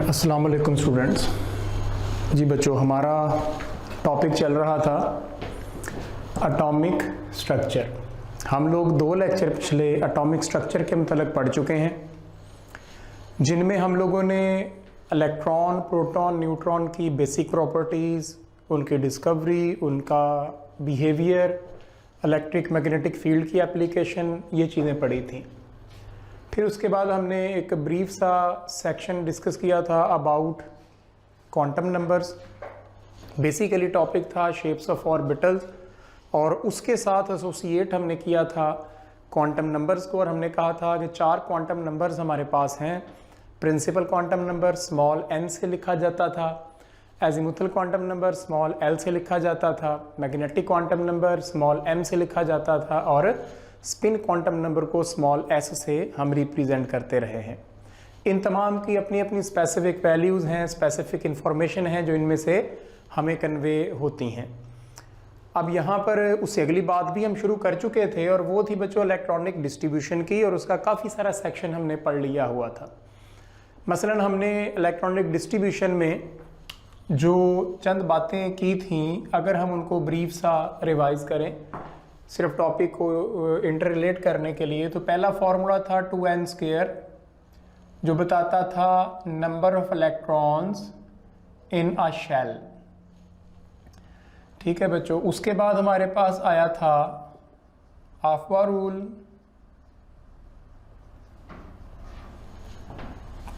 अस्सलाम वालेकुम स्टूडेंट्स। जी बच्चों, हमारा टॉपिक चल रहा था एटॉमिक स्ट्रक्चर। हम लोग 2 लेक्चर पिछले एटॉमिक स्ट्रक्चर के मतलब पढ़ चुके हैं, जिनमें हम लोगों ने इलेक्ट्रॉन, प्रोटॉन, न्यूट्रॉन की बेसिक प्रॉपर्टीज़, उनकी डिस्कवरी, उनका बिहेवियर, इलेक्ट्रिक मैग्नेटिक फील्ड की एप्लीकेशन, ये चीज़ें पढ़ी थी। फिर उसके बाद हमने एक ब्रीफ सा सेक्शन डिस्कस किया था about quantum numbers. Basically topic था शेप्स ऑफ ऑर्बिटल्स, और उसके साथ एसोसिएट हमने किया था क्वांटम नंबर्स को, और हमने कहा था कि 4 क्वांटम नंबर्स हमारे पास हैं। Principal quantum number small n से लिखा जाता था, azimuthal quantum number small l से लिखा जाता था, magnetic quantum number small m से लिखा जाता था, और स्पिन क्वांटम नंबर को स्मॉल s से हम रिप्रेजेंट करते रहे हैं। इन तमाम की अपनी अपनी स्पेसिफिक वैल्यूज़ हैं, स्पेसिफिक इंफॉर्मेशन हैं जो इनमें से हमें कन्वे होती हैं। अब यहाँ पर उससे अगली बात भी हम शुरू कर चुके थे, और वो थी बच्चों इलेक्ट्रॉनिक डिस्ट्रीब्यूशन की, और उसका काफ़ी सारा सेक्शन हमने पढ़ लिया हुआ था। मसलन हमने इलेक्ट्रॉनिक डिस्ट्रीब्यूशन में जो चंद बातें की थी, अगर हम उनको ब्रीफ सा रिवाइज करें सिर्फ टॉपिक को इंटररिलेट करने के लिए, तो पहला फॉर्मूला था 2n², जो बताता था number of electrons in a shell. ठीक है बच्चों। उसके बाद हमारे पास आया था आफ्बा रूल।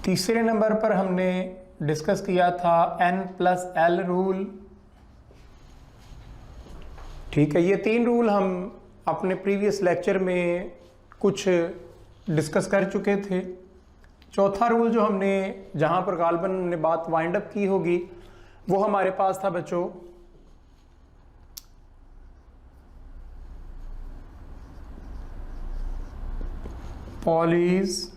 तीसरे नंबर पर हमने डिस्कस किया था n+l रूल। ठीक है, ये 3 रूल हम अपने प्रीवियस लेक्चर में कुछ डिस्कस कर चुके थे। चौथा रूल जो हमने, जहां पर गालबन हमने बात वाइंड अप की होगी, वो हमारे पास था बच्चों पॉलीज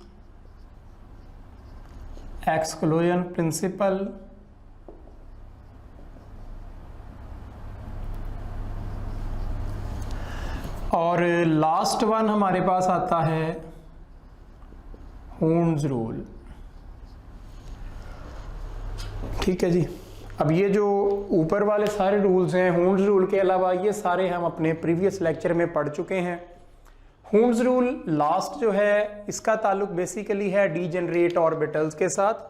एक्सक्लूजन प्रिंसिपल। और लास्ट वन हमारे पास आता है हून्स रूल। ठीक है जी। अब ये जो ऊपर वाले सारे रूल्स हैं, हून्स रूल के अलावा ये सारे हम अपने प्रीवियस लेक्चर में पढ़ चुके हैं। हून्स रूल लास्ट जो है, इसका ताल्लुक बेसिकली है डीजेनरेट ऑर्बिटल्स के साथ।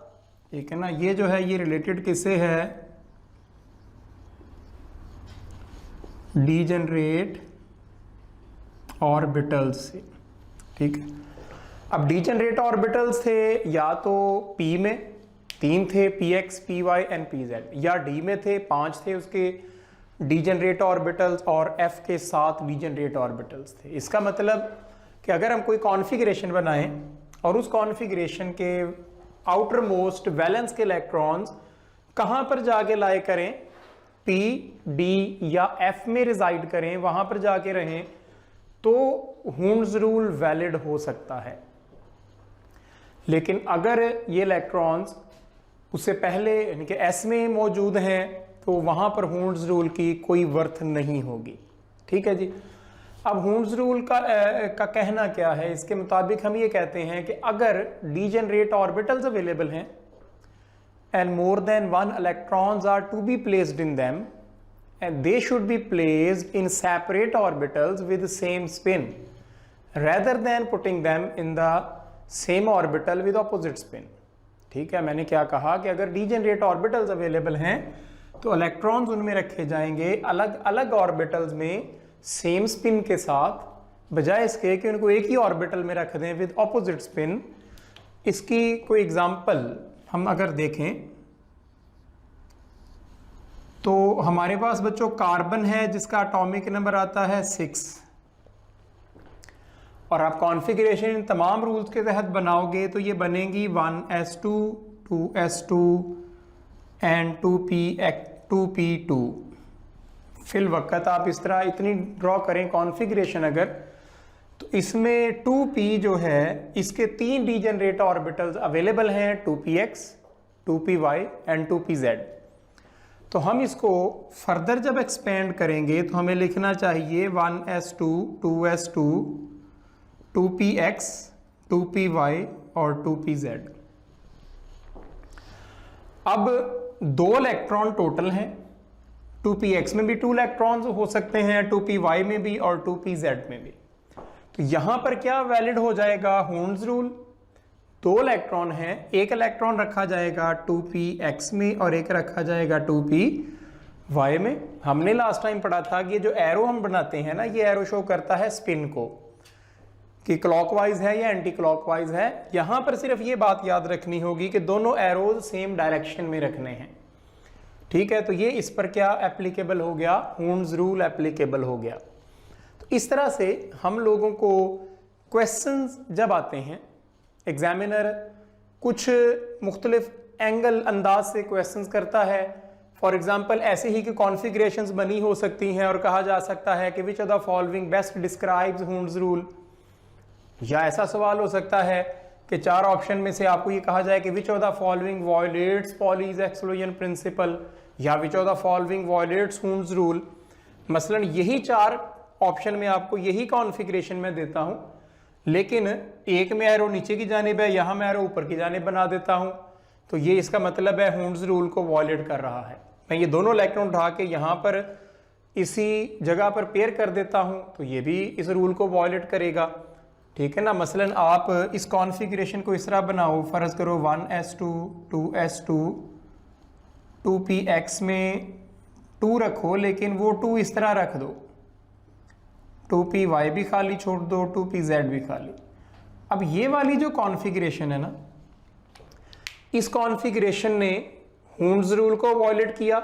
ठीक है ना, ये जो है ये रिलेटेड किससे है? डीजेनरेट ऑर्बिटल्स से। ठीक है। अब डीजेनरेट ऑर्बिटल्स थे या तो p में 3 थे, px, py एंड pz, या d में थे 5 थे उसके डीजेनरेट ऑर्बिटल्स, और f के 7 डीजेनरेट ऑर्बिटल्स थे। इसका मतलब कि अगर हम कोई कॉन्फ़िगरेशन बनाएं और उस कॉन्फ़िगरेशन के आउटर मोस्ट वैलेंस के इलेक्ट्रॉन्स कहां पर जाके लाए करें, p, d या f में रिजाइड करें, वहां पर जाके रहें, तो हून्स रूल वैलिड हो सकता है। लेकिन अगर ये इलेक्ट्रॉन्स उससे पहले यानी कि s में मौजूद हैं, तो वहां पर हून्स रूल की कोई वर्थ नहीं होगी। ठीक है जी। अब हून्स रूल का कहना क्या है? इसके मुताबिक हम ये कहते हैं कि अगर डीजेनरेट ऑर्बिटल्स अवेलेबल हैं and more than 1 electrons are to be placed in them, and they should be placed in separate orbitals with the same spin rather than putting them in the same orbital with opposite spin। ठीक है, मैंने क्या कहा कि अगर degenerate orbitals available हैं तो electrons उनमें रखे जाएंगे अलग अलग ऑर्बिटल्स में सेम स्पिन के साथ, बजाय इसके कि उनको एक ही ऑर्बिटल में रख दें विद ऑपोजिट स्पिन। इसकी कोई एग्जांपल हम अगर देखें तो हमारे पास बच्चों कार्बन है जिसका एटॉमिक नंबर आता है 6, और आप कॉन्फ़िगरेशन इन तमाम रूल्स के तहत बनाओगे तो ये बनेगी 1s2, 2s2 and 2p2। Fill वक्त आप इस तरह इतनी ड्रॉ करें कॉन्फ़िगरेशन अगर, तो इसमें 2p जो है, इसके 3 डीजेनरेट ऑर्बिटल्स अवेलेबल हैं, 2px, 2py एंड 2pz। तो हम इसको फर्दर जब एक्सपेंड करेंगे तो हमें लिखना चाहिए 1s2, 2s2, 2px, 2py और 2pz। अब 2 इलेक्ट्रॉन टोटल हैं, 2px में भी 2 इलेक्ट्रॉन्स हो सकते हैं, 2py में भी और 2pz में भी। तो यहां पर क्या वैलिड हो जाएगा? हूर्न्स रूल। 2 इलेक्ट्रॉन हैं, एक इलेक्ट्रॉन रखा जाएगा 2px में और एक रखा जाएगा 2py में। हमने लास्ट टाइम पढ़ा था कि ये जो एरो हम बनाते हैं ना, ये एरो शो करता है स्पिन को कि क्लॉकवाइज है या एंटी क्लॉकवाइज है। यहां पर सिर्फ ये बात याद रखनी होगी कि दोनों एरोज सेम डायरेक्शन में रखने हैं, ठीक है। तो ये इस पर क्या एप्लीकेबल हो गया? हूर्न्स रूल एप्लीकेबल हो गया। तो इस तरह से हम लोगों को क्वेश्चंस जब आते हैं, एग्जामिनर कुछ मुख्तलिफ एंगल अंदाज से क्वेश्चंस करता है। फॉर एग्जाम्पल ऐसे ही कि कॉन्फ़िगरेशंस बनी हो सकती हैं और कहा जा सकता है कि which of the following best describes हूर्न्स रूल, या ऐसा सवाल हो सकता है कि 4 ऑप्शन में से आपको ये कहा जाए कि which of the following violates Pauli's exclusion principle, या which of the following violates हूर्न्स रूल। मसलन यही 4 ऑप्शन में आपको यही कॉन्फ़िगरेशन में देता हूं, लेकिन एक में एरो नीचे की जानिब है, यहां मैं एरो ऊपर की जानिब बना देता हूं, तो ये इसका मतलब है हूर्न्स रूल को वायलेट कर रहा है। मैं ये दोनों इलेक्ट्रॉन उठा के यहां पर इसी जगह पर पेयर कर देता हूं, तो ये भी इस रूल को वायलेट करेगा, ठीक है ना। मसलन आप इस कॉन्फ़िगरेशन को इस तरह बनाओ, फर्ज करो 1s2 2s2 2px में 2 रखो, लेकिन वो 2 इस तरह रख दो, 2py भी खाली छोड़ दो, 2pz भी खाली। अब ये वाली जो कॉन्फ़िगरेशन है ना, इस कॉन्फ़िगरेशन ने हूर्न्स रूल को वायलेट किया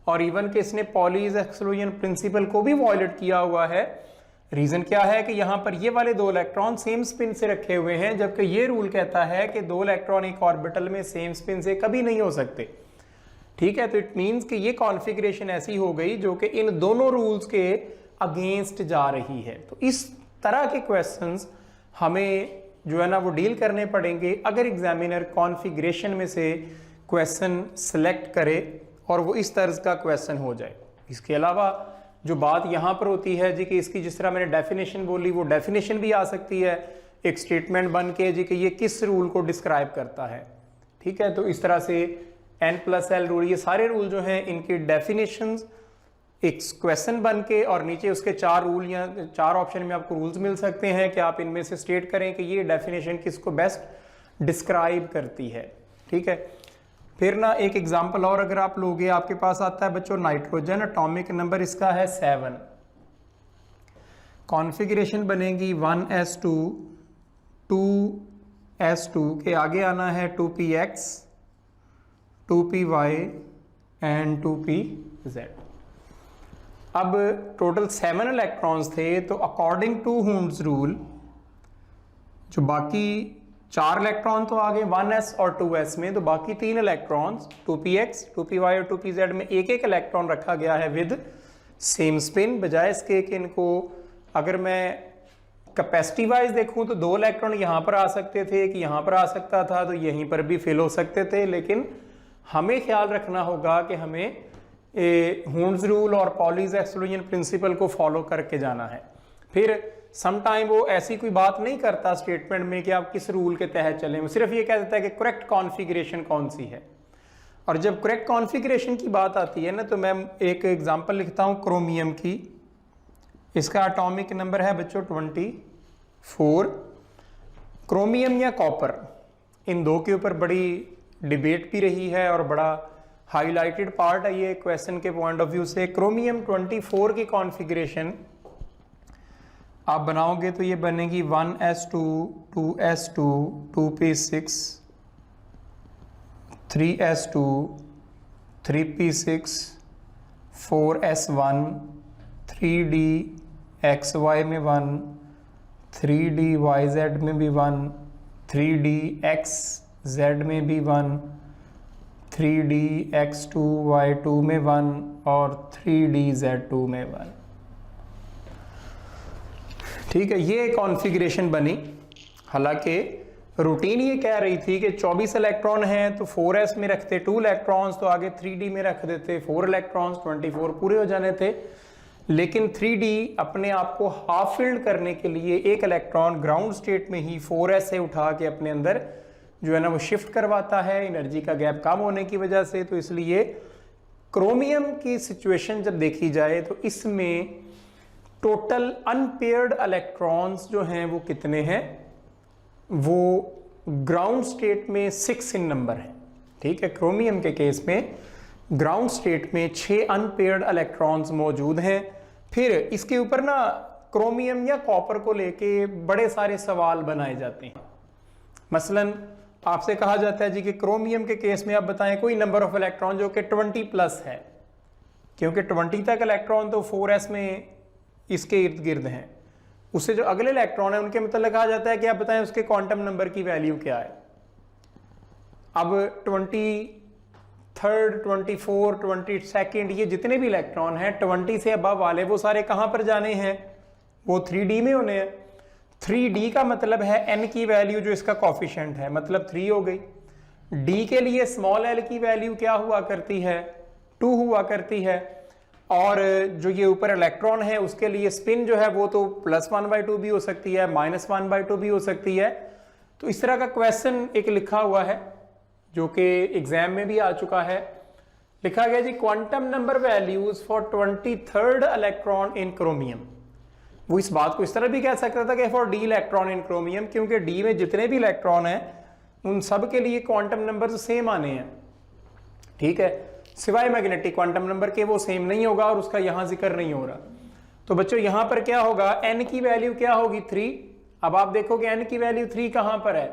और इवन के इसने पॉलीज एक्सक्लूजन प्रिंसिपल को भी वायलेट किया हुआ है। रीजन क्या है कि यहां पर ये वाले 2 इलेक्ट्रॉन सेम स्पिन से रखे हुए हैं, जबकि ये रूल कहता है कि 2 इलेक्ट्रॉन एक ऑर्बिटल में सेम स्पिन से कभी नहीं हो सकते, ठीक है। तो इट मींस कि ये कॉन्फ़िगरेशन ऐसी हो गई जो कि इन दोनों रूल्स के अगेंस्ट जा रही है। तो इस तरह के क्वेश्चंस हमें जो है ना वो डील करने पड़ेंगे अगर एग्जामिनर कॉन्फ़िगरेशन में से क्वेश्चन सिलेक्ट करे और वो इस तर्ज का क्वेश्चन हो जाए। इसके अलावा जो बात यहाँ पर होती है जी कि इसकी जिस तरह मैंने डेफिनेशन बोली, वो डेफिनेशन भी आ सकती है एक स्टेटमेंट बन के जी कि ये किस रूल को डिस्क्राइब करता है, ठीक है। तो इस तरह से n+l रूल, ये सारे रूल जो हैं इनकी डेफिनेशंस एक क्वेश्चन बन के और नीचे उसके 4 रूल या 4 ऑप्शन में आपको रूल्स मिल सकते हैं कि आप इनमें से स्टेट करें कि ये डेफिनेशन किसको बेस्ट डिस्क्राइब करती है, ठीक है। फिर ना एक एग्जांपल और अगर आप लोगे, आपके पास आता है बच्चों नाइट्रोजन, एटॉमिक नंबर इसका है 7, कॉन्फ़िगरेशन बनेगी 1s2 2s2 के आगे आना है 2px 2py एंड 2pz। अब टोटल 7 इलेक्ट्रॉन्स थे, तो अकॉर्डिंग टू हूर्न्स रूल जो बाकी 4 इलेक्ट्रॉन तो आ गए 1s और 2s में, तो बाकी 3 इलेक्ट्रॉन्स 2px 2py और 2pz में एक एक इलेक्ट्रॉन रखा गया है विद सेम स्पिन, बजाय इसके कि इनको अगर मैं कैपेसिटी वाइज देखूं तो 2 इलेक्ट्रॉन यहां पर आ सकते थे, कि यहां पर आ सकता था, तो यहीं पर भी फिल हो सकते थे। लेकिन हमें ख्याल रखना होगा कि हमें हूर्न्स रूल और पॉलीज एक्सक्लूजन प्रिंसिपल को फॉलो करके जाना है। फिर समटाइम वो ऐसी कोई बात नहीं करता स्टेटमेंट में कि आप किस रूल के तहत चलें, वो सिर्फ ये कह देता है कि करेक्ट कॉन्फ़िगरेशन कौन सी है। और जब करेक्ट कॉन्फ़िगरेशन की बात आती है ना, तो मैं एक एग्जांपल लिखता हूँ क्रोमियम की। इसका एटॉमिक नंबर है बच्चों 24। क्रोमियम या कॉपर, इन दो के ऊपर बड़ी डिबेट भी रही है और बड़ा हाईलाइटेड पार्ट है ये क्वेश्चन के पॉइंट ऑफ व्यू से। क्रोमियम 24 की कॉन्फ़िगरेशन आप बनाओगे तो ये बनेगी 1s2 2s2 2p6 3s2 3p6 4s1 3dxy में 1 3dyz में भी 1 3dxz में भी 1 3dx2y2 में 1 और 3dz2 में 1, ठीक है। ये कॉन्फ़िगरेशन बनी। हालांकि रूटीन ये कह रही थी कि 24 इलेक्ट्रॉन हैं तो 4s में रखते 2 इलेक्ट्रॉन्स, तो आगे 3d में रख देते 4 इलेक्ट्रॉन्स, 24 पूरे हो जाने थे। लेकिन 3d अपने आप को हाफ फिल्ड करने के लिए एक इलेक्ट्रॉन ग्राउंड स्टेट में ही 4s से उठा के अपने अंदर जो है ना वो शिफ्ट करवाता है एनर्जी का गैप कम होने की वजह से। तो इसलिए क्रोमियम की सिचुएशन जब देखी जाए तो इसमें टोटल अनपेयर्ड इलेक्ट्रॉन्स जो हैं वो कितने हैं, वो ग्राउंड स्टेट में 6 इन नंबर है। ठीक है, क्रोमियम के केस में ग्राउंड स्टेट में 6 अनपेयर्ड इलेक्ट्रॉन्स मौजूद हैं। फिर इसके ऊपर ना क्रोमियम या कॉपर को लेके बड़े सारे सवाल बनाए जाते हैं। मसलन आपसे कहा जाता है जी कि क्रोमियम के केस में आप बताएं कोई नंबर ऑफ इलेक्ट्रॉन जो कि 20 प्लस है, क्योंकि 20 तक इलेक्ट्रॉन तो 4s में इसके इर्द गिर्द हैं। उससे जो अगले इलेक्ट्रॉन है उनके मतलब कहा जाता है कि आप बताएं उसके क्वांटम नंबर की वैल्यू क्या है। अब 23rd, 24, 22nd ये जितने भी इलेक्ट्रॉन हैं 20 से अबव वाले वो सारे कहाँ पर जाने हैं, वो 3D में होने हैं। 3D का मतलब है n की वैल्यू जो इसका कॉफिशिएंट है, मतलब 3 हो गई। d के लिए स्मॉल l की वैल्यू क्या हुआ करती है, 2 हुआ करती है। और जो ये ऊपर इलेक्ट्रॉन है उसके लिए स्पिन जो है वो तो +1/2 भी हो सकती है, -1/2 भी हो सकती है। तो इस तरह का क्वेश्चन एक लिखा हुआ है जो कि एग्जाम में भी आ चुका है। लिखा गया जी quantum number values for 23rd electron in chromium. वो इस बात को इस तरह भी कह सकता था कि for d electron in chromium, क्योंकि d में जितने भी इलेक्ट्रॉन हैं उन सब के लिए क्वांटम नंबर सेम आने हैं। ठीक है, सिवाय मैग्नेटिक क्वांटम नंबर के वो सेम नहीं होगा और उसका यहां जिक्र नहीं हो रहा। तो बच्चों यहां पर क्या होगा, n की वैल्यू क्या होगी 3। अब आप देखोगे n की वैल्यू 3 कहां पर है,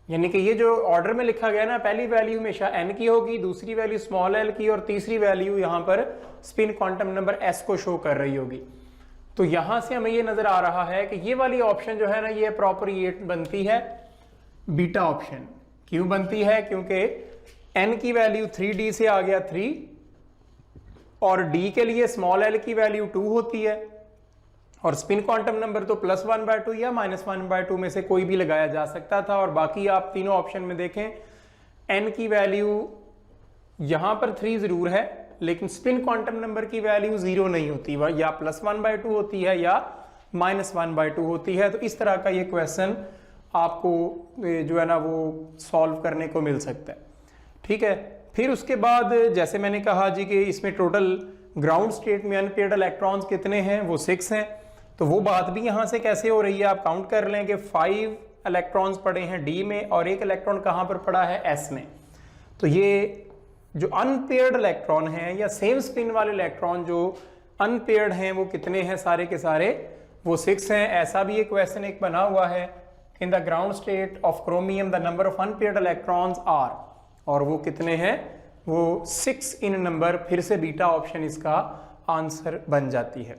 यानी कि ये जो ऑर्डर में लिखा गया ना, पहली वैल्यू हमेशा n की होगी, दूसरी वैल्यू स्मॉल l की और तीसरी वैल्यू यहां पर स्पिन क्वांटम नंबर s को शो कर रही होगी। तो यहां से हमें ये नजर आ रहा है कि ये वाली ऑप्शन जो है ना ये अप्रोप्रिएट बनती है बीटा ऑप्शन। क्यों बनती है, क्योंकि n की वैल्यू 3d से आ गया 3 और d के लिए स्मॉल l की वैल्यू 2 होती है और स्पिन क्वांटम नंबर तो +1/2 या -1/2 में से कोई भी लगाया जा सकता था। और बाकी आप तीनों ऑप्शन में देखें n की वैल्यू यहां पर 3 जरूर है, लेकिन स्पिन क्वांटम नंबर की वैल्यू 0 नहीं होती, वह या +1/2 होती है या -1/2 होती है। तो इस तरह का ये क्वेश्चन आपको जो है ना वो सॉल्व करने को मिल सकता है। ठीक है, फिर उसके बाद जैसे मैंने कहा जी कि इसमें टोटल ग्राउंड स्टेट में अनपेयर्ड इलेक्ट्रॉन्स कितने हैं, वो 6 हैं। तो वो बात भी यहाँ से कैसे हो रही है, आप काउंट कर लें कि 5 इलेक्ट्रॉन्स पड़े हैं d में और एक इलेक्ट्रॉन कहाँ पर पड़ा है s में। तो ये जो अनपेयर्ड इलेक्ट्रॉन हैं या सेम स्पिन वाले इलेक्ट्रॉन जो अनपेयर्ड हैं वो कितने हैं, सारे के सारे वो 6 हैं। ऐसा भी एक क्वेश्चन एक बना हुआ है, in the ground state of chromium the number of unpaired electrons are, और वो कितने हैं, वो 6 इन नंबर। फिर से बीटा ऑप्शन इसका आंसर बन जाती है।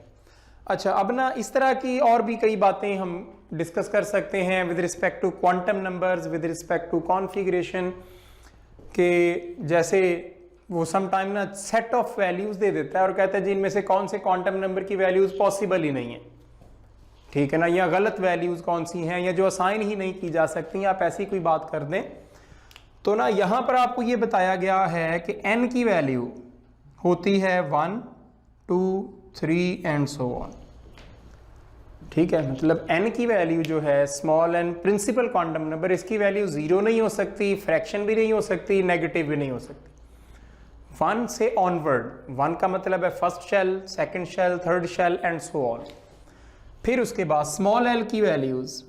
अच्छा, अब ना इस तरह की और भी कई बातें हम डिस्कस कर सकते हैं with respect to quantum numbers, with respect to configuration के। जैसे वो सम टाइम ना सेट ऑफ वैल्यूज दे देता है और कहता है जी इनमें से कौन से क्वांटम नंबर की वैल्यूज पॉसिबल ही नहीं है, ठीक है ना, या गलत वैल्यूज कौन सी हैं या जो असाइन ही नहीं की जा सकती, आप ऐसी कोई बात कर दें। तो ना यहां पर आपको ये बताया गया है कि n की वैल्यू होती है 1, 2, 3 एंड सो ऑन। ठीक है, मतलब n की वैल्यू जो है small n principal quantum number, इसकी वैल्यू 0 नहीं हो सकती, फ्रैक्शन भी नहीं हो सकती, नेगेटिव भी नहीं हो सकती। 1 से ऑनवर्ड, 1 का मतलब है first shell, second shell, third shell and so on. फिर उसके बाद स्मॉल l की वैल्यूज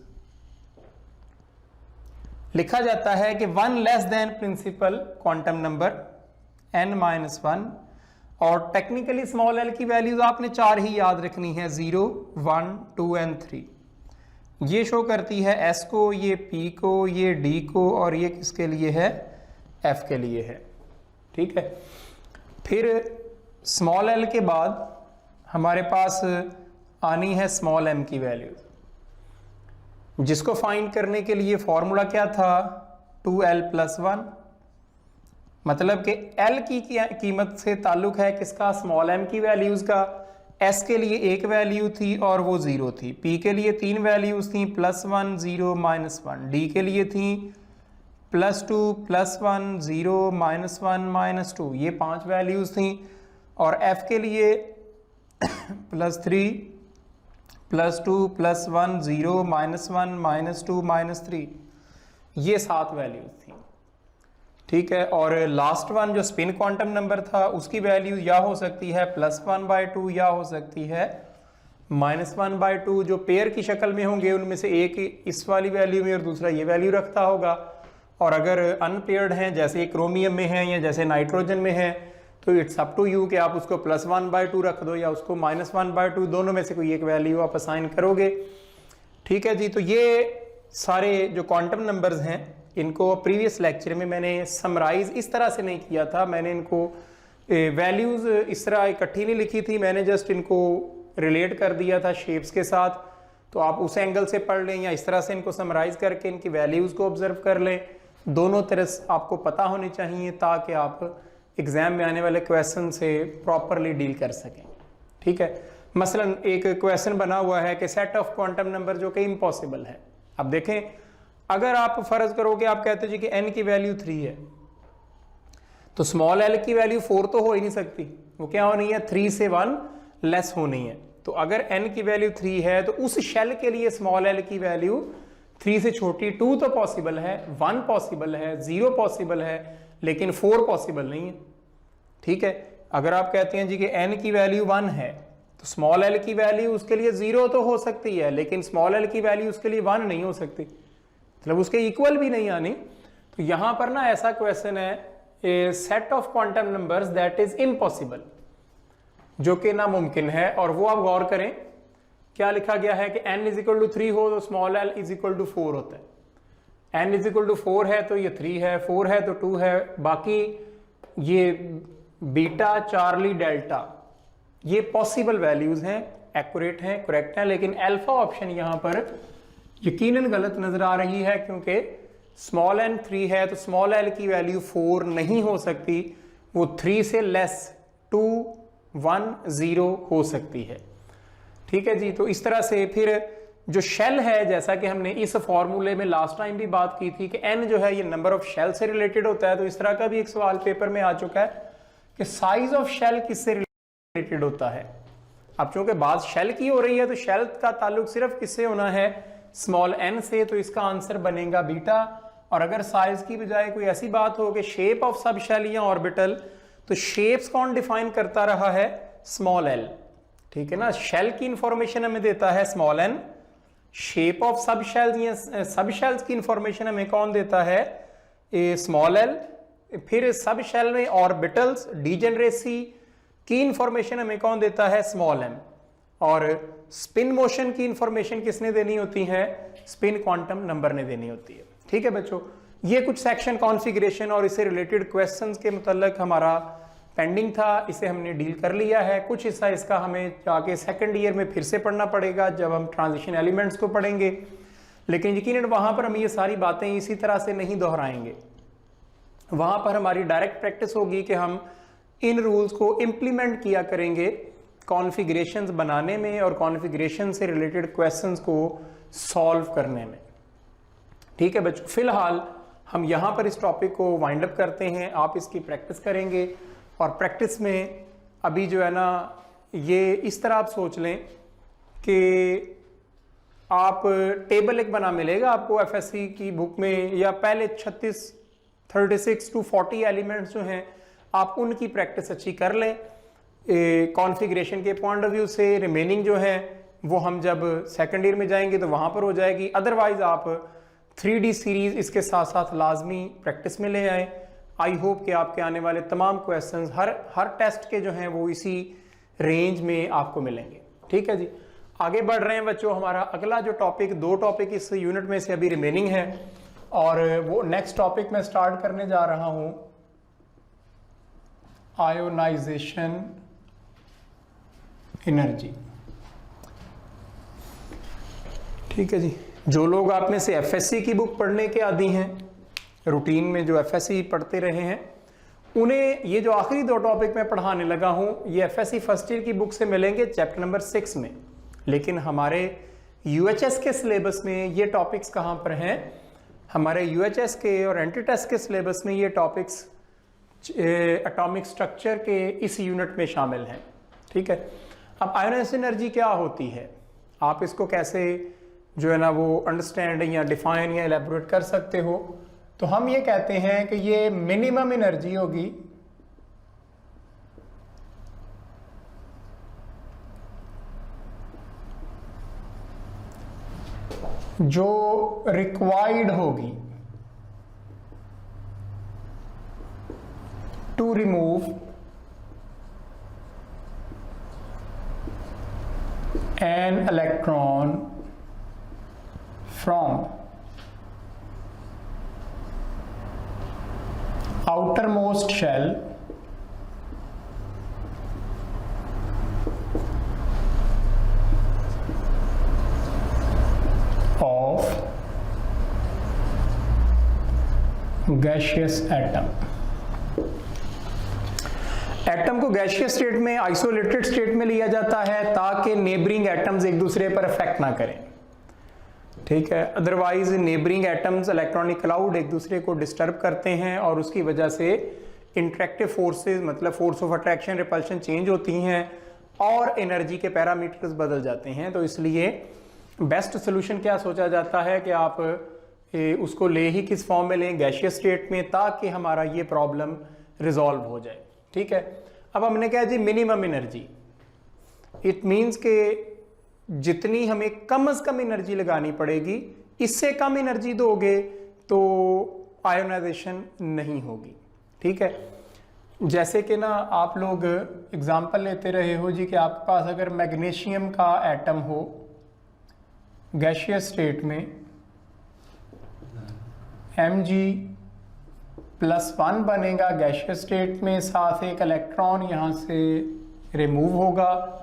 लिखा जाता है कि 1 less than principal quantum number n-1, और टेक्निकली स्मॉल l की वैल्यूज आपने 4 ही याद रखनी है, 0, 1, 2 एंड 3। ये शो करती है s को, ये p को, ये d को, और ये किसके लिए है, f के लिए है। ठीक है, फिर स्मॉल l के बाद हमारे पास आनी है स्मॉल m की वैल्यूज, जिसको फाइंड करने के लिए फॉर्मूला क्या था, 2l+1, मतलब कि l की कीमत से ताल्लुक है किसका, स्मॉल m की वैल्यूज का। s के लिए एक वैल्यू थी और वो 0 थी, p के लिए 3 वैल्यूज थी, +1, 0, -1, d के लिए थी +2, +1, 0, -1, -2, ये 5 वैल्यूज थी, और f के लिए +3, +2, +1, 0, -1, -2, -3, ये 7 वैल्यूज थी, ठीक है। और लास्ट वन जो स्पिन क्वांटम नंबर था उसकी वैल्यू या हो सकती है +1/2 या हो सकती है -1/2। जो पेयर की शक्ल में होंगे उनमें से एक इस वाली वैल्यू में और दूसरा ये वैल्यू रखता होगा, और अगर अनपेयर्ड हैं जैसे क्रोमियम में है या जैसे नाइट्रोजन में है तो इट्स अप टू यू कि आप उसको +1/2 रख दो या उसको -1/2, दोनों में से कोई एक वैल्यू आप असाइन करोगे, ठीक है जी। तो ये सारे जो क्वांटम नंबर्स हैं इनको प्रीवियस लेक्चर में मैंने समराइज इस तरह से नहीं किया था, मैंने इनको वैल्यूज इस तरह इकट्ठी नहीं लिखी थी, मैंने जस्ट इनको रिलेट कर दिया था शेप्स के साथ। तो आप उस एंगल से पढ़ लें या इस तरह से इनको समराइज करके इनकी वैल्यूज को ऑब्जर्व कर लें, दोनों तरह आपको पता होनी चाहिए ताकि आप एग्जाम में आने वाले क्वेश्चन से प्रॉपरली डील कर सकें, ठीक है। मसलन एक क्वेश्चन बना हुआ है कि सेट ऑफ क्वांटम नंबर जो कि इम्पॉसिबल है। अब देखें, अगर आप फर्ज करोगे आप कहते जी कि n की वैल्यू 3 है तो स्मॉल l की वैल्यू 4 तो हो ही नहीं सकती, वो क्या होनी है 3 से 1 लेस होनी है। तो अगर n की वैल्यू 3 है तो उस शेल के लिए स्मॉल l की वैल्यू 3 से छोटी 2 तो पॉसिबल है, 1 पॉसिबल है, 0 पॉसिबल है, लेकिन 4 पॉसिबल नहीं है, ठीक है। अगर आप कहते हैं जी कि n की वैल्यू 1 है तो स्मॉल l की वैल्यू उसके लिए 0 तो हो सकती है, लेकिन स्मॉल l की वैल्यू उसके लिए 1 नहीं हो सकती, मतलब उसके इक्वल भी नहीं आनी। तो यहां पर ना ऐसा क्वेश्चन है, a set of quantum numbers that is impossible, जो कि नामुमकिन है। और वो आप गौर करें क्या लिखा गया है कि n = 3 हो तो स्मॉल l = 4 होता है। n = 4 है तो ये 3 है, 4 है तो 2 है, बाकी ये बीटा, चार्ली, डेल्टा ये पॉसिबल वैल्यूज हैं, एक्यूरेट हैं, करेक्ट हैं, लेकिन अल्फा ऑप्शन यहां पर यकीनन गलत नजर आ रही है क्योंकि स्मॉल n 3 है तो स्मॉल l की वैल्यू 4 नहीं हो सकती, वो 3 से लेस 2, 1, 0 हो सकती है, ठीक है जी। तो इस तरह से फिर जो शेल है, जैसा कि हमने इस फॉर्मूले में लास्ट टाइम भी बात की थी कि n जो है ये नंबर ऑफ शेल से रिलेटेड होता है, तो इस तरह का भी एक सवाल पेपर में आ चुका है कि साइज ऑफ शेल किससे रिलेटेड होता है। अब चूंकि बात शेल की हो रही है तो शेल का ताल्लुक सिर्फ किससे होना है, स्मॉल n से, तो इसका आंसर बनेगा बीटा। और अगर साइज की बजाय कोई ऐसी बात हो कि शेप ऑफ सब शेल या ऑर्बिटल, तो शेप्स कौन डिफाइन करता रहा है, स्मॉल l, ठीक है ना। शेल की इंफॉर्मेशन हमें देता है स्मॉल n, शेप ऑफ सब शेल्स या सब शेल्स की इंफॉर्मेशन हमें कौन देता है, स्मॉल l। फिर सब शेल में ऑर्बिटल्स, डीजेनरेसी की इंफॉर्मेशन हमें कौन देता है, स्मॉल m। और स्पिन मोशन की इंफॉर्मेशन किसने देनी होती है, स्पिन क्वांटम नंबर ने देनी होती है, ठीक है बच्चों। ये कुछ सेक्शन कॉन्फ़िगरेशन और इससे रिलेटेड क्वेश्चंस के मुतल्लिक हमारा पेंडिंग था, इसे हमने डील कर लिया है। कुछ हिस्सा इसका हमें जाके सेकंड ईयर में फिर से पढ़ना पड़ेगा जब हम ट्रांजिशन एलिमेंट्स को पढ़ेंगे, लेकिन यकीनन वहां पर हम ये सारी बातें इसी तरह से नहीं दोहराएंगे। वहां पर हमारी डायरेक्ट प्रैक्टिस होगी कि हम इन रूल्स को इम्प्लीमेंट किया करेंगे कॉन्फ़िगरेशंस बनाने में और कॉन्फ़िगरेशन से रिलेटेड क्वेश्चंस को सॉल्व करने में, ठीक है बच्चों। फिलहाल हम यहाँ पर इस टॉपिक को वाइंड अप करते हैं, आप इसकी प्रैक्टिस करेंगे। और प्रैक्टिस में अभी जो है ना, ये इस तरह आप सोच लें कि आप टेबल एक बना मिलेगा आपको एफएससी की बुक में, या पहले 36 to 40 एलिमेंट्स जो हैं आप उनकी प्रैक्टिस अच्छी कर लें कॉन्फ़िगरेशन के पॉइंट ऑफ व्यू से। रिमेनिंग जो है वो हम जब सेकंड ईयर में जाएंगे तो वहाँ पर हो जाएगी। अदरवाइज आप 3D सीरीज इसके साथ साथ लाजमी प्रैक्टिस में ले आएँ। आई होप कि आपके आने वाले तमाम क्वेश्चंस हर टेस्ट के जो हैं वो इसी रेंज में आपको मिलेंगे, ठीक है जी। आगे बढ़ रहे हैं बच्चों, हमारा अगला जो टॉपिक, 2 टॉपिक इस यूनिट में से अभी रिमेनिंग है, और वो नेक्स्ट टॉपिक मैं स्टार्ट करने जा रहा हूँ आयोनाइजेशन एनर्जी, ठीक है जी। जो लोग आप में से एफएससी की बुक पढ़ने के आदी हैं, रूटीन में जो एफएससी पढ़ते रहे हैं, उन्हें ये जो आखिरी 2 टॉपिक मैं पढ़ाने लगा हूं ये एफएससी फर्स्ट ईयर की बुक से मिलेंगे चैप्टर नंबर 6 में। लेकिन हमारे यूएचएस के सिलेबस में ये टॉपिक्स कहां पर हैं, हमारे यूएचएस के और एंट्री-टेस्ट के सिलेबस में ये टॉपिक्स एटॉमिक स्ट्रक्चर के इस यूनिट में शामिल हैं, ठीक है। अब आयोनाइजेशन एनर्जी क्या होती है, आप इसको कैसे जो है ना वो अंडरस्टैंड या डिफाइन या एलेबोरेट कर सकते हो, तो हम ये कहते हैं कि ये मिनिमम एनर्जी होगी जो रिक्वायर्ड होगी to remove an electron from outermost shell of gaseous atom। Atom को गैसियस स्टेट में, आइसोलेटेड स्टेट में लिया जाता है ताकि नेबरिंग एटम्स एक दूसरे पर अफेक्ट ना करें, ठीक है। Otherwise neighbouring atoms, electronic cloud एक दूसरे को डिस्टर्ब करते हैं और उसकी वजह से इंटरेक्टिव फोर्सेस मतलब force of attraction, repulsion change होती हैं और एनर्जी के पैरामीटर्स बदल जाते हैं। तो इसलिए बेस्ट सोल्यूशन क्या सोचा जाता है कि आप उसको ले ही किस फॉर्म में लें, गैसियस स्टेट में, ताकि हमारा ये प्रॉब्लम रिजॉल्व हो जाए, ठीक है। अब हमने कहा जी मिनिमम एनर्जी, इट मींस के जितनी हमें कम से कम एनर्जी लगानी पड़ेगी, इससे कम एनर्जी दोगे तो आयोनाइजेशन नहीं होगी, ठीक है। जैसे कि ना आप लोग एग्जांपल लेते रहे हो जी कि आपके पास अगर मैग्नीशियम का एटम हो गैसियस स्टेट में, Mg+1 बनेगा गैसियस स्टेट में, साथ एक इलेक्ट्रॉन यहाँ से रिमूव होगा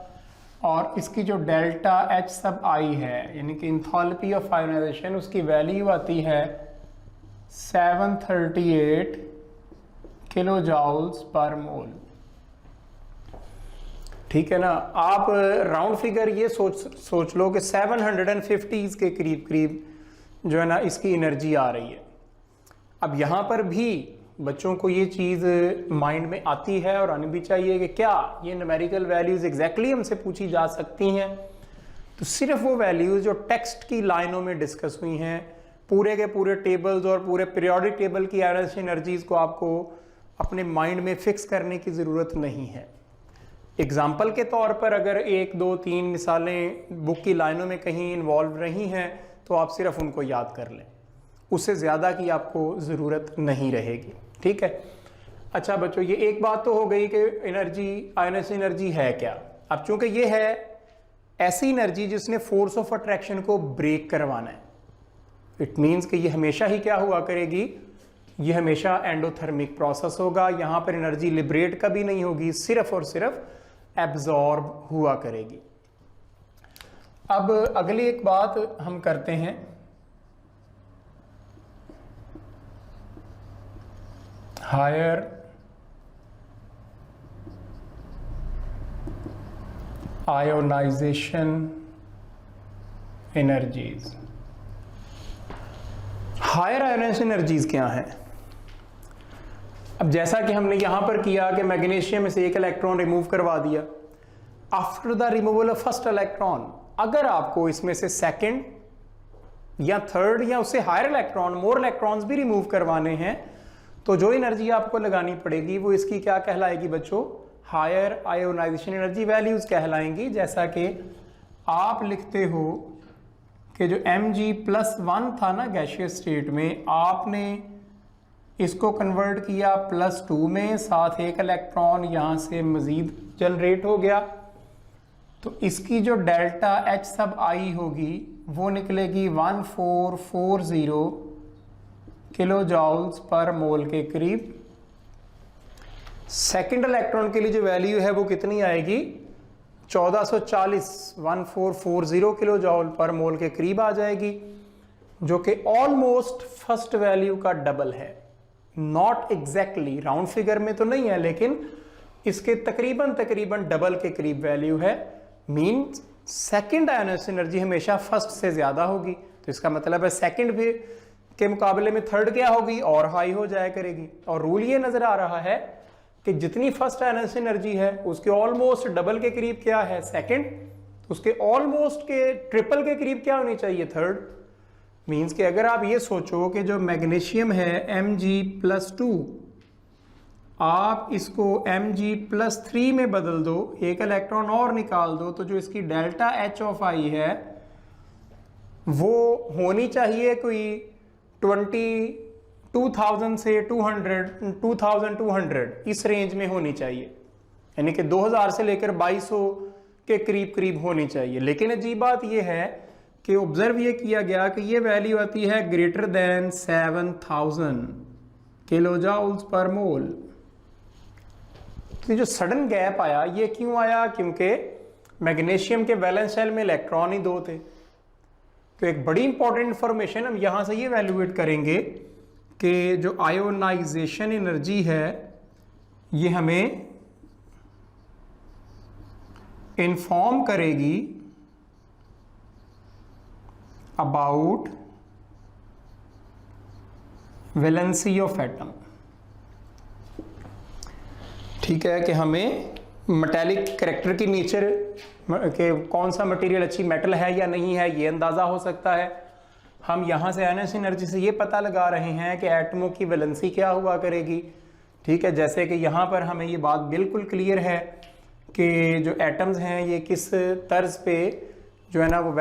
और इसकी जो डेल्टा H सब I है यानी कि इंथैल्पी ऑफ आयोनाइजेशन, उसकी वैल्यू आती है 738 किलो जूल्स पर मोल, ठीक है ना। आप राउंड फिगर ये सोच लो कि 750 के करीब करीब जो है ना इसकी एनर्जी आ रही है। अब यहाँ पर भी बच्चों को ये चीज़ माइंड में आती है और आनी भी चाहिए कि क्या ये न्यूमेरिकल वैल्यूज़ एग्जैक्टली हमसे पूछी जा सकती हैं। तो सिर्फ वो वैल्यूज़ जो टेक्स्ट की लाइनों में डिस्कस हुई हैं, पूरे के पूरे टेबल्स और पूरे पीरियोडिक टेबल की आयोनाइजेशन एनर्जीज़ को आपको अपने माइंड में फिक्स करने की ज़रूरत नहीं है। एग्जाम्पल के तौर पर अगर 1, 2, 3 मिसालें बुक की लाइनों में कहीं इन्वॉल्व रही हैं तो आप सिर्फ उनको याद कर लें, उससे ज़्यादा की आपको ज़रूरत नहीं रहेगी, ठीक है। अच्छा बच्चों, ये एक बात तो हो गई कि एनर्जी, आयोनाइजेशन एनर्जी है क्या। अब चूंकि ये है ऐसी एनर्जी जिसने फोर्स ऑफ अट्रैक्शन को ब्रेक करवाना है, इट मीन्स कि ये हमेशा ही क्या हुआ करेगी, ये हमेशा एंडोथर्मिक प्रोसेस होगा। यहाँ पर एनर्जी लिबरेट कभी नहीं होगी, सिर्फ और सिर्फ एब्जॉर्ब हुआ करेगी। अब अगली एक बात हम करते हैं, higher ionisation energies. Higher ionisation energies क्या हैं? अब जैसा कि हमने यहां पर किया कि मैग्नीशियम में से एक इलेक्ट्रॉन रिमूव करवा दिया, after the removal of first electron अगर आपको इसमें से सेकंड या थर्ड या उससे हायर इलेक्ट्रॉन, मोर इलेक्ट्रॉन्स भी रिमूव करवाने हैं, तो जो एनर्जी आपको लगानी पड़ेगी वो इसकी क्या कहलाएगी बच्चों? हायर आयोनाइजेशन एनर्जी वैल्यूज कहलाएंगी। जैसा कि आप लिखते हो कि जो Mg+1 था ना गैसियस स्टेट में, आपने इसको कन्वर्ट किया +2 में, साथ एक इलेक्ट्रॉन यहाँ से मजीद जनरेट हो गया, तो इसकी जो डेल्टा H सब I होगी वो निकलेगी 1440 किलो जूल्स पर मोल के करीब। सेकंड इलेक्ट्रॉन के लिए जो वैल्यू है वो कितनी आएगी? 1440 किलो जूल पर मोल के करीब आ जाएगी, जो कि ऑलमोस्ट फर्स्ट वैल्यू का डबल है। नॉट एग्जैक्टली, राउंड फिगर में तो नहीं है, लेकिन इसके तकरीबन डबल के करीब वैल्यू है। मीन्स सेकंड आयोनाइजेशन एनर्जी हमेशा फर्स्ट से ज्यादा होगी, तो इसका मतलब है सेकंड भी के मुकाबले में थर्ड क्या होगी? और हाई हो जाया करेगी। और रूल ये नजर आ रहा है कि जितनी फर्स्ट आयोनाइजेशन एनर्जी है उसके ऑलमोस्ट डबल के करीब क्या है? सेकंड तो उसके ऑलमोस्ट के ट्रिपल के करीब क्या होनी चाहिए, थर्ड। मीन्स कि अगर आप ये सोचो कि जो मैग्नीशियम है Mg+2, आप इसको Mg+3 में बदल दो, एक इलेक्ट्रॉन और निकाल दो, तो जो इसकी डेल्टा H ऑफ आई है वो होनी चाहिए कोई 22,000 से 2200 इस रेंज में होनी चाहिए, यानी कि 2000 से लेकर 2200 के करीब करीब होनी चाहिए। लेकिन अजीब बात यह है कि ऑब्जर्व ये किया गया कि ये वैल्यू आती है ग्रेटर देन 7000 किलोजूल्स पर मोल। तो जो सडन गैप आया ये क्यों आया, क्योंकि मैग्नीशियम के वैलेंस शेल में इलेक्ट्रॉन ही 2 थे। तो एक बड़ी इंपॉर्टेंट इंफॉर्मेशन हम यहां से ये वैल्यूएट करेंगे कि जो आयोनाइजेशन एनर्जी है ये हमें इन्फॉर्म करेगी अबाउट वैलेंसी ऑफ एटम। ठीक है कि हमें मेटेलिक कैरेक्टर की नेचर के कौन सा मटेरियल अच्छी मेटल है या नहीं है ये अंदाज़ा हो सकता है। हम यहाँ से आयनस एनर्जी से ये पता लगा रहे हैं कि एटमों की वैलेंसी क्या हुआ करेगी। ठीक है, जैसे कि यहाँ पर हमें ये बात बिल्कुल क्लियर है कि जो एटम्स हैं ये किस तर्ज पे जो है ना वो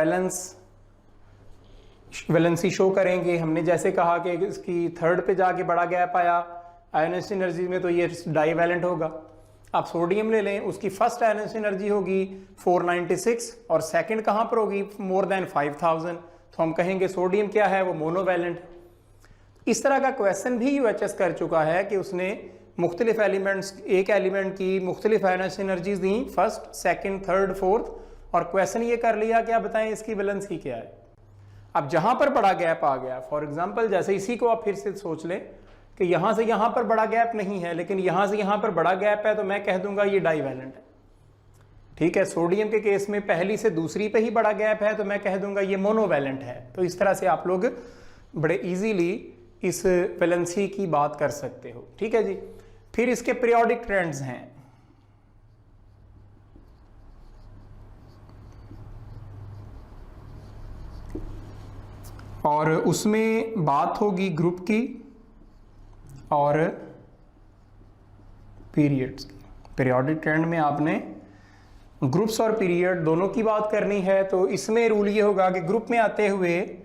वैलेंसी शो करेंगे। हमने जैसे कहा कि इसकी थर्ड पे जाके बड़ा गैप आया आयनस एनर्जी में, तो ये डाईवैलेंट होगा। आप सोडियम ले लें, उसकी फर्स्ट आयनस एनर्जी होगी 496 और सेकंड कहाँ पर होगी मोर देन 5000, तो हम कहेंगे सोडियम क्या है, वो मोनोवैलेंट। इस तरह का क्वेश्चन भी यूएचएस कर चुका है कि उसने मुख्तलिफ एलिमेंट्स, एक एलिमेंट की मुख्तलिफ आयनस एनर्जीज दी, फर्स्ट सेकंड थर्ड फोर्थ, और क्वेश्चन ये कर लिया क्या बताएं इसकी वैलेंसी क्या है। अब जहां पर बड़ा गैप आ गया, फॉर एग्जांपल जैसे इसी को आप फिर से सोच लें कि यहां से यहां पर बड़ा गैप नहीं है, लेकिन यहां से यहां पर बड़ा गैप है, तो मैं कह दूंगा ये डाईवैलेंट है। ठीक है, सोडियम के केस में पहली से दूसरी पे ही बड़ा गैप है, तो मैं कह दूंगा ये मोनोवैलेंट है। तो इस तरह से आप लोग बड़े इजीली इस वैलेंसी की बात कर सकते हो। ठीक है जी, फिर इसके पीरियोडिक ट्रेंड्स हैं। और उसमें बात होगी ग्रुप की और पीरियड्स की। पीरियोडिक ट्रेंड में आपने ग्रुप्स और पीरियड दोनों की बात करनी है। तो इसमें रूल ये होगा कि ग्रुप में आते हुए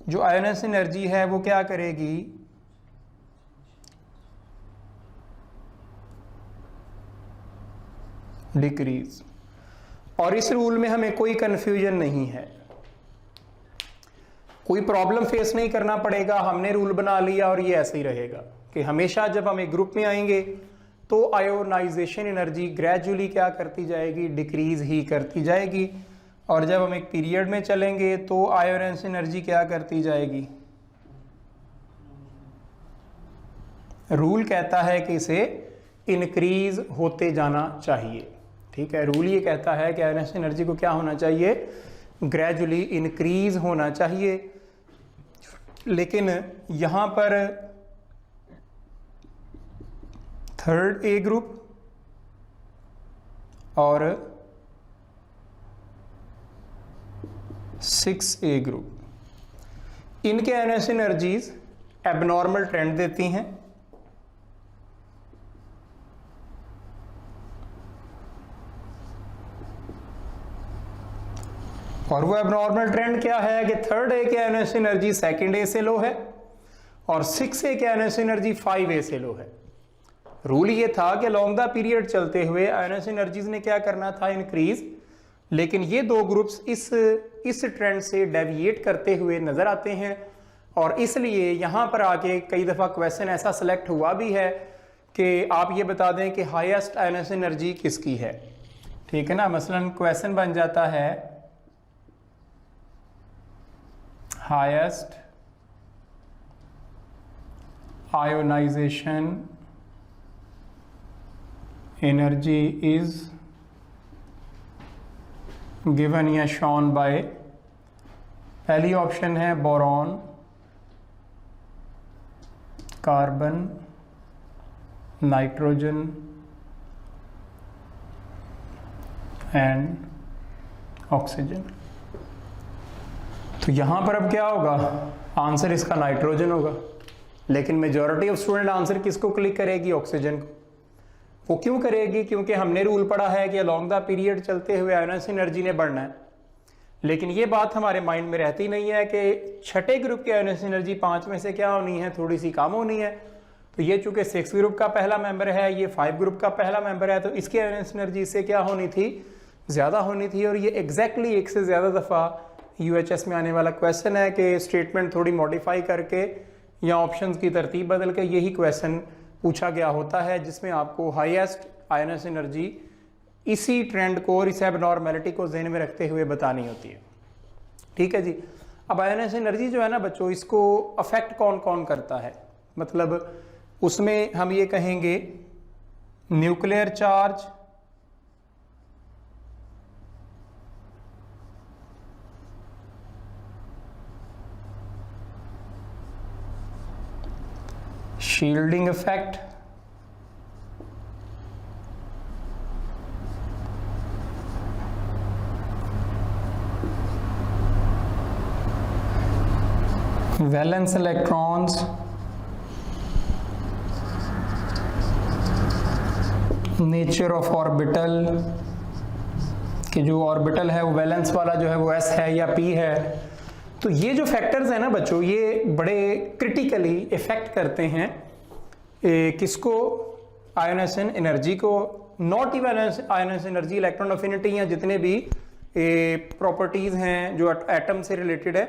जो आयनस एनर्जी है वो क्या करेगी, डिक्रीज। और इस रूल में हमें कोई कंफ्यूजन नहीं है, कोई प्रॉब्लम फेस नहीं करना पड़ेगा। हमने रूल बना लिया और ये ऐसे ही रहेगा कि हमेशा जब हम एक ग्रुप में आएंगे तो आयोनाइजेशन एनर्जी ग्रेजुअली क्या करती जाएगी, डिक्रीज ही करती जाएगी। और जब हम एक पीरियड में चलेंगे तो आयोनाइजेशन एनर्जी क्या करती जाएगी, रूल कहता है कि इसे इंक्रीज होते जाना चाहिए। ठीक है, रूल ये कहता है कि आयोनाइजेशन एनर्जी को क्या होना चाहिए, ग्रेजुअली इंक्रीज होना चाहिए। लेकिन यहां पर थर्ड ए ग्रुप और 6A ग्रुप, इनके आयनस एनर्जीज एबनॉर्मल ट्रेंड देती हैं। और वो एबनॉर्मल ट्रेंड क्या है कि थर्ड ए के आयनस एनर्जी सेकंड ए से लो है और 6A के आयनस एनर्जी 5A से लो है। रूल ये था कि लॉन्ग द पीरियड चलते हुए आयनस एनर्जीज ने क्या करना था, इंक्रीज। लेकिन ये दो ग्रुप्स इस ट्रेंड से डेविएट करते हुए नजर आते हैं और इसलिए यहां पर आके कई दफा क्वेश्चन ऐसा सिलेक्ट हुआ भी है कि आप ये बता दें कि हाईएस्ट आयनस एनर्जी किसकी है। ठीक है ना, मसलन क्वेश्चन बन जाता है highest ionisation energy is given या शॉन बाय, पहली ऑप्शन है boron, carbon, nitrogen and oxygen. तो यहां पर अब क्या होगा, आंसर इसका नाइट्रोजन होगा, लेकिन मेजॉरिटी ऑफ स्टूडेंट आंसर किसको क्लिक करेगी, ऑक्सीजन को। वो क्यों करेगी, क्योंकि हमने रूल पढ़ा है कि अलोंग द पीरियड चलते हुए आयोनाइजेशन एनर्जी ने बढ़ना है, लेकिन ये बात हमारे माइंड में रहती नहीं है कि छठे ग्रुप की आयोनाइजेशन एनर्जी 5 में से क्या होनी है, थोड़ी सी कम होनी है। तो ये चूंकि 6 ग्रुप का पहला मेंबर है, ये 5 ग्रुप का पहला मेंबर है, तो इसकी आयोनाइजेशन एनर्जी इससे क्या होनी थी, ज़्यादा होनी थी। और ये एग्जैक्टली एक से ज़्यादा दफ़ा यूएचएस में आने वाला क्वेश्चन है कि स्टेटमेंट थोड़ी मॉडिफाई करके या ऑप्शंस की तरतीब बदल के यही क्वेश्चन पूछा गया होता है, जिसमें आपको हाईएस्ट आयोनाइजेशन एनर्जी इसी ट्रेंड को और इस एबनॉर्मेलिटी को ज़हन में रखते हुए बतानी होती है। ठीक है जी। अब आयोनाइजेशन एनर्जी जो है ना बच्चों, इसको अफेक्ट कौन कौन करता है, मतलब उसमें हम ये कहेंगे nuclear charge, shielding effect, valence electrons, nature of orbital, कि जो ऑर्बिटल है वो वैलेंस वाला जो है वो एस है या पी है। तो ये जो फैक्टर्स हैं ना बच्चों, ये बड़े क्रिटिकली इफेक्ट करते हैं किसको, आयोनाइजेशन एनर्जी को। Not even ionisation energy, electron affinity या जितने भी प्रॉपर्टीज हैं जो एटम से रिलेटेड है।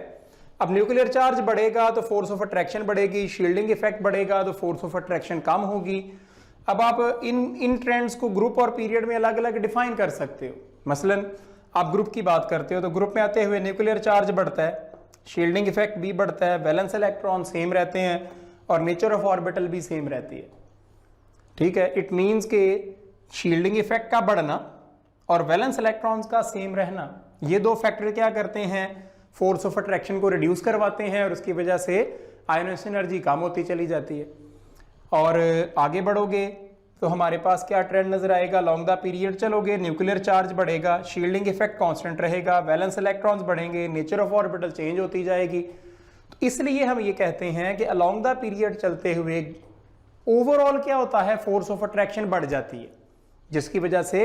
अब न्यूक्लियर चार्ज बढ़ेगा तो फोर्स ऑफ अट्रैक्शन बढ़ेगी, शील्डिंग इफेक्ट बढ़ेगा तो फोर्स ऑफ अट्रैक्शन कम होगी। अब आप इन ट्रेंड्स को ग्रुप और पीरियड में अलग अलग डिफाइन कर सकते हो। मसलन आप ग्रुप की बात करते हो तो ग्रुप में आते हुए न्यूक्लियर चार्ज बढ़ता है, शील्डिंग इफेक्ट भी बढ़ता है, वैलेंस इलेक्ट्रॉन सेम रहते हैं और नेचर ऑफ ऑर्बिटल भी सेम रहती है। ठीक है, इट मींस के शील्डिंग इफेक्ट का बढ़ना और वैलेंस इलेक्ट्रॉन्स का सेम रहना, ये दो फैक्टर क्या करते हैं, फोर्स ऑफ अट्रैक्शन को रिड्यूस करवाते हैं और उसकी वजह से आयोनाइजेशन एनर्जी कम होती चली जाती है। और आगे बढ़ोगे तो हमारे पास क्या ट्रेंड नजर आएगा, लॉन्ग द पीरियड चलोगे न्यूक्लियर चार्ज बढ़ेगा, शील्डिंग इफेक्ट कांस्टेंट रहेगा, वैलेंस इलेक्ट्रॉन्स बढ़ेंगे, नेचर ऑफ ऑर्बिटल चेंज होती जाएगी। तो इसलिए हम ये कहते हैं कि अलॉन्ग द पीरियड चलते हुए ओवरऑल क्या होता है, फोर्स ऑफ अट्रैक्शन बढ़ जाती है, जिसकी वजह से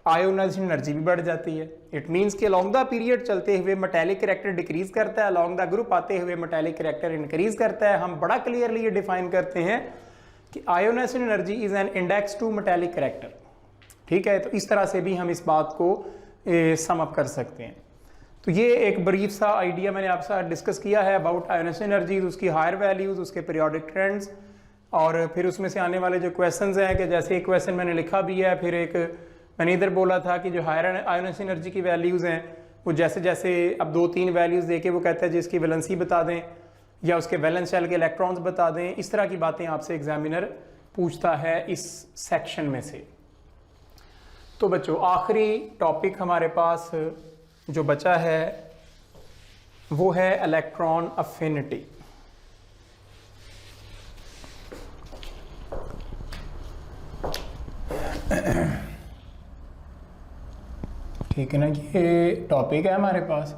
आयोनाइजेशन एनर्जी भी बढ़ जाती है। इट मींस कि अलॉन्ग द पीरियड चलते हुए मेटालिक कैरेक्टर डिक्रीज करता है, अलॉन्ग द ग्रुप आते हुए मेटालिक कैरेक्टर इंक्रीज करता है। हम बड़ा क्लियरली ये डिफाइन करते हैं कि ionisation energy is an index to metallic character. ठीक है, तो इस तरह से भी हम इस बात को सम अप कर सकते हैं। तो ये एक ब्रीफ सा आइडिया मैंने आपके साथ डिस्कस किया है अबाउट आयोनाइजेशन एनर्जी, उसकी हायर वैल्यूज, उसके पीरियोडिक ट्रेंड्स, और फिर उसमें से आने वाले जो क्वेश्चंस हैं, कि जैसे एक क्वेश्चन मैंने लिखा भी है, फिर एक मैंने इधर बोला था कि जो हायर आयोनाइजेशन एनर्जी की वैल्यूज़ हैं वो जैसे जैसे अब 2-3 वैल्यूज़ देके वो कहता है जिसकी वैलेंसी बता दें या उसके वैलेंस शेल के इलेक्ट्रॉन्स बता दें। इस तरह की बातें आपसे एग्जामिनर पूछता है इस सेक्शन में से। तो बच्चों आखिरी टॉपिक हमारे पास जो बचा है वो है इलेक्ट्रॉन अफिनिटी। ठीक है ना, ये टॉपिक है हमारे पास,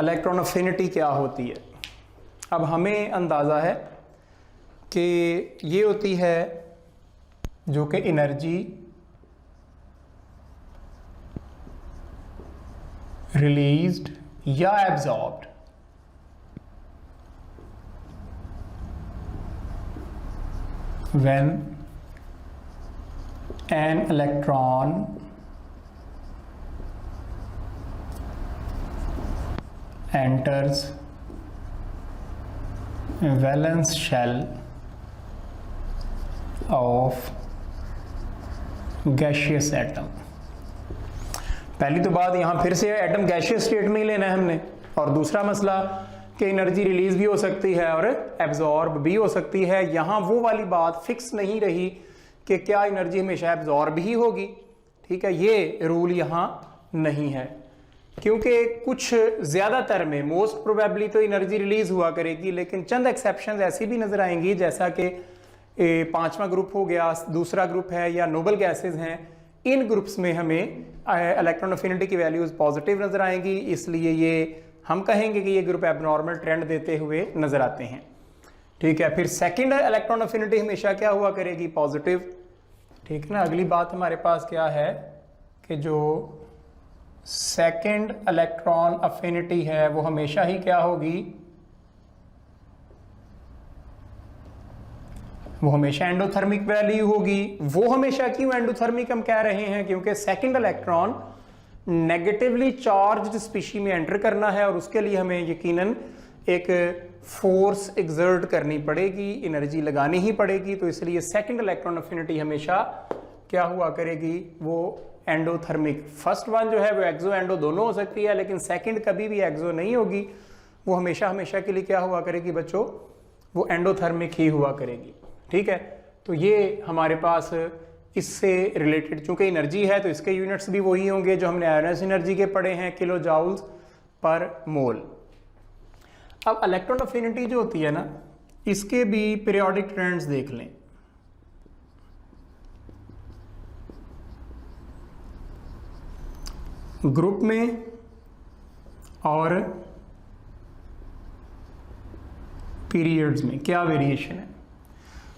इलेक्ट्रॉन अफिनिटी क्या होती है। अब हमें अंदाज़ा है कि ये होती है जो कि एनर्जी रिलीज्ड या absorbed when an electron enters valence shell of gaseous atom। पहली तो बात यहाँ फिर से एटम गैशियस स्टेट में ही लेना है हमने, और दूसरा मसला कि एनर्जी रिलीज भी हो सकती है और एब्जॉर्ब भी हो सकती है। यहाँ वो वाली बात फिक्स नहीं रही कि क्या एनर्जी हमेशा एब्जॉर्ब ही होगी। ठीक है, ये रूल यहाँ नहीं है, क्योंकि कुछ ज़्यादातर में मोस्ट प्रोबेबली तो एनर्जी रिलीज हुआ करेगी, लेकिन चंद एक्सेप्शंस ऐसी भी नज़र आएंगी, जैसा कि 5वां ग्रुप हो गया, दूसरा ग्रुप है, या नोबल गैसेस हैं, इन ग्रुप्स में हमें इलेक्ट्रॉन अफिनिटी की वैल्यूज पॉजिटिव नजर आएंगी, इसलिए ये हम कहेंगे कि ये ग्रुप एबनॉर्मल ट्रेंड देते हुए नजर आते हैं। ठीक है, फिर सेकंड इलेक्ट्रॉन अफिनिटी हमेशा क्या हुआ करेगी, पॉजिटिव। ठीक है ना। अगली बात हमारे पास क्या है कि जो सेकंड इलेक्ट्रॉन अफिनिटी है वो हमेशा ही क्या होगी, वो हमेशा एंडोथर्मिक वैल्यू होगी। वो हमेशा क्यों एंडोथर्मिक हम कह रहे हैं, क्योंकि second electron negatively charged species में एंटर करना है और उसके लिए हमें यकीनन एक फोर्स एक्सर्ट करनी पड़ेगी, एनर्जी लगानी ही पड़ेगी। तो इसलिए सेकंड इलेक्ट्रॉन अफिनिटी हमेशा क्या हुआ करेगी, वो एंडोथर्मिक। फर्स्ट वन जो है वो एक्सो एंडो दोनों हो सकती है, लेकिन सेकंड कभी भी एक्सो नहीं होगी, वो हमेशा हमेशा के लिए क्या हुआ करेगी बच्चों, वो एंडोथर्मिक ही हुआ करेगी। ठीक है, तो ये हमारे पास इससे रिलेटेड, चूंकि एनर्जी है तो इसके यूनिट्स भी वही होंगे जो हमने आयोनाइज एनर्जी के पढ़े हैं, किलो जाउल्स पर मोल। अब इलेक्ट्रॉन अफिनिटी जो होती है ना, इसके भी पीरियोडिक ट्रेंड्स देख लें। ग्रुप में और पीरियड्स में क्या वेरिएशन है।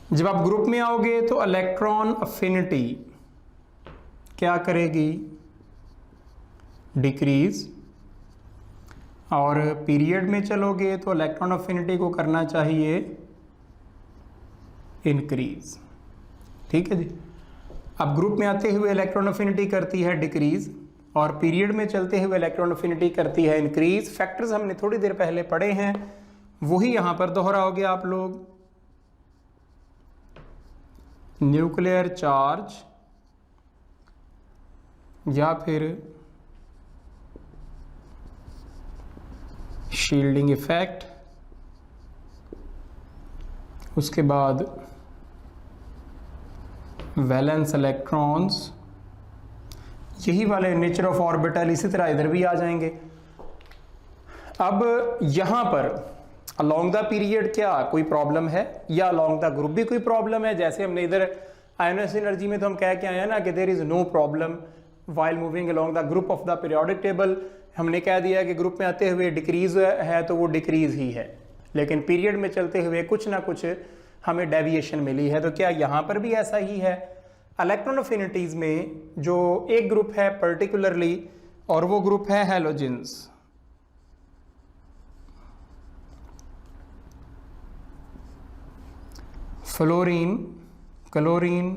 जब आप ग्रुप में आओगे तो इलेक्ट्रॉन अफिनिटी क्या करेगी, डिक्रीज, और पीरियड में चलोगे तो इलेक्ट्रॉन अफिनिटी को करना चाहिए इंक्रीज। ठीक है जी। अब ग्रुप में आते हुए इलेक्ट्रॉन अफिनिटी करती है डिक्रीज और पीरियड में चलते हुए इलेक्ट्रॉन अफिनिटी करती है इंक्रीज। फैक्टर्स हमने थोड़ी देर पहले पढ़े हैं, वही यहां पर दोहराओगे आप लोग। न्यूक्लियर चार्ज या फिर शील्डिंग इफेक्ट, उसके बाद वैलेंस इलेक्ट्रॉन्स, यही वाले नेचर ऑफ ऑर्बिटल इसी तरह इधर भी आ जाएंगे। अब यहां पर अलोंग द पीरियड क्या कोई प्रॉब्लम है, या अलोंग द ग्रुप भी कोई प्रॉब्लम है। जैसे हमने इधर आयोनाइज एनर्जी में तो हम कह के आए हैं ना कि there is no problem while moving along the group of the periodic table. हमने कह दिया कि ग्रुप में आते हुए डिक्रीज है तो वो डिक्रीज ही है, लेकिन पीरियड में चलते हुए कुछ ना कुछ हमें डेविएशन मिली है। तो क्या यहां पर भी ऐसा ही है। इलेक्ट्रॉन अफिनिटीज में जो एक ग्रुप है पर्टिकुलरली, और वो ग्रुप है halogens. Fluorine, chlorine,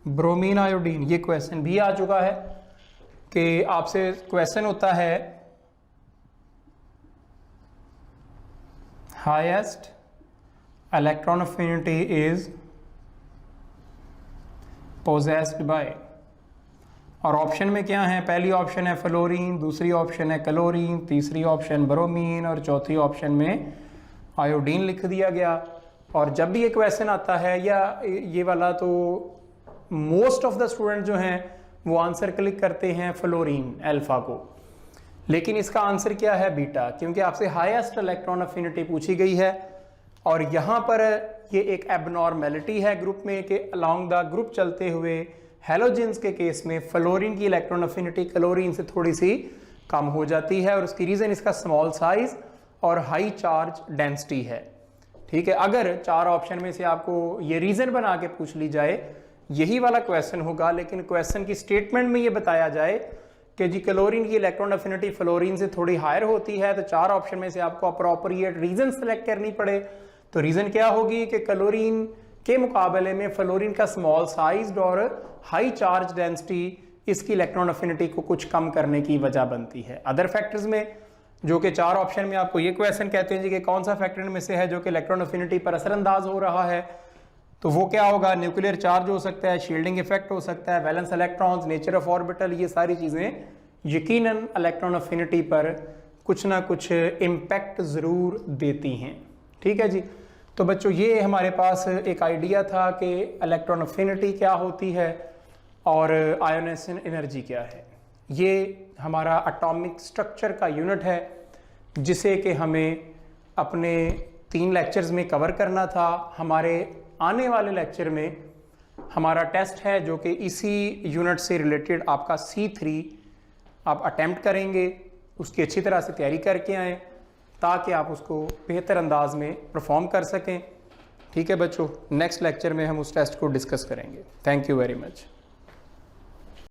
bromine, iodine. ये क्वेश्चन भी आ चुका है कि आपसे क्वेश्चन होता है highest electron affinity is possessed by, और ऑप्शन में क्या है, पहली ऑप्शन है फ्लोरीन, दूसरी ऑप्शन है क्लोरीन, तीसरी ऑप्शन ब्रोमीन और चौथी ऑप्शन में आयोडीन लिख दिया गया। और जब भी ये क्वेश्चन आता है या ये वाला, तो मोस्ट ऑफ द स्टूडेंट जो हैं वो आंसर क्लिक करते हैं फ्लोरीन अल्फा को, लेकिन इसका आंसर क्या है बीटा, क्योंकि आपसे हाईएस्ट इलेक्ट्रॉन अफिनिटी पूछी गई है। और यहाँ पर ये एक एबनॉर्मेलिटी है ग्रुप में कि अलोंग द ग्रुप चलते हुए हैलोजेंस के केस में फ्लोरीन की इलेक्ट्रॉन अफिनिटी क्लोरीन से थोड़ी सी कम हो जाती है, और उसकी रीजन इसका स्मॉल साइज और हाई चार्ज डेंसिटी है। ठीक है, अगर चार ऑप्शन में से आपको ये रीजन बना के पूछ ली जाए, यही वाला क्वेश्चन होगा, लेकिन क्वेश्चन की स्टेटमेंट में ये बताया जाए कि जी क्लोरीन की इलेक्ट्रॉन अफिनिटी फ्लोरीन से थोड़ी हायर होती है, तो चार ऑप्शन में से आपको अप्रोप्रिएट रीजन सेलेक्ट करनी पड़े। तो रीजन क्या होगी कि क्लोरीन के मुकाबले में फ्लोरीन का स्मॉल साइज और हाई चार्ज डेंसिटी इसकी इलेक्ट्रॉन अफिनिटी को कुछ कम करने की वजह बनती है। अदर फैक्टर्स में जो कि चार ऑप्शन में आपको ये क्वेश्चन कहते हैं जी कि कौन सा फैक्टर में से है जो कि इलेक्ट्रॉन अफिनिटी पर असरअंदाज हो रहा है, तो वो क्या होगा, न्यूक्लियर चार्ज हो सकता है, शील्डिंग इफेक्ट हो सकता है, valence electrons, nature of orbital. ये सारी चीजें यकीनन इलेक्ट्रॉन अफिनिटी पर कुछ ना कुछ इम्पैक्ट जरूर देती हैं। ठीक है जी। तो बच्चों ये हमारे पास एक आइडिया था कि इलेक्ट्रॉन अफिनिटी क्या होती है और आयोनाइजेशन एनर्जी क्या है। ये हमारा एटॉमिक स्ट्रक्चर का यूनिट है जिसे कि हमें अपने 3 लेक्चर्स में कवर करना था। हमारे आने वाले लेक्चर में हमारा टेस्ट है जो कि इसी यूनिट से रिलेटेड आपका C3 आप अटेम्प्ट करेंगे, उसकी अच्छी तरह से तैयारी करके आएँ ताकि आप उसको बेहतर अंदाज में परफॉर्म कर सकें। ठीक है बच्चों, नेक्स्ट लेक्चर में हम उस टेस्ट को डिस्कस करेंगे। Thank you very much.